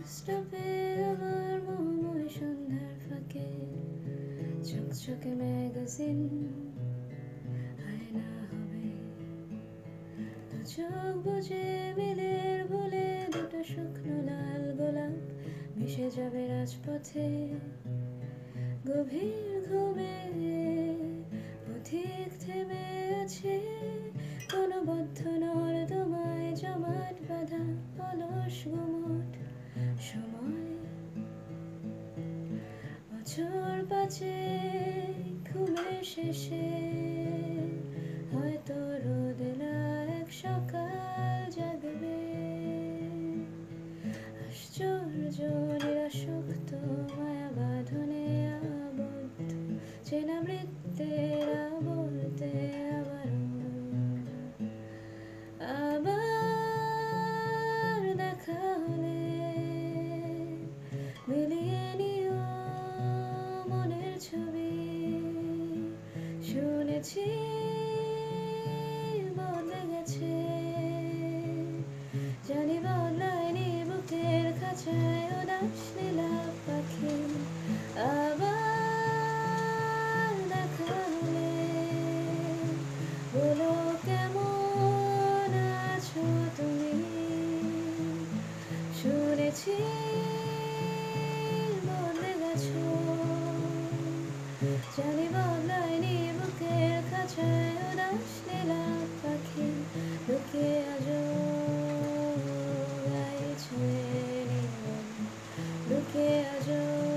স্টপে আমার মোহময় সন্ধ্যার ফাঁকে চকচকে ম্যাগাজিন আয়না হবে দু চোখ বুঝে মিলের ভুলে দুটো শুকনো লাল গোলাপ মিশে যাবে রাজপথে গভীর ঘুমে পথিক থেমে আছে কোনো বদ্ধ নর্দমায় জমাট বাঁধা অলস গুমট সময় বছর পাঁচে ঘুমের শেষে হয়তো রোদেলা এক সকাল জাগবে আশ্চর্য নিরাসক্ত মায়া বাঁধনে আবদ্ধ চেনা বৃত্তের আবর্তে আবার দেখা হলে মিলিয়ে নিও মনের ছবি শুনেছি বদলে গেছে জানি বদলায়নি বুকের খাঁচায় উদাস নীলা পাখি আবার দেখা হলে বলো কেমন আছো তুমি শুনেছি বদলে গেছো জানি বদলায়নি বুকের খাঁচায় উদাস নীলা পাখি লুকিয়ে আজও গাইছে নিয়ম লুকিয়ে আজও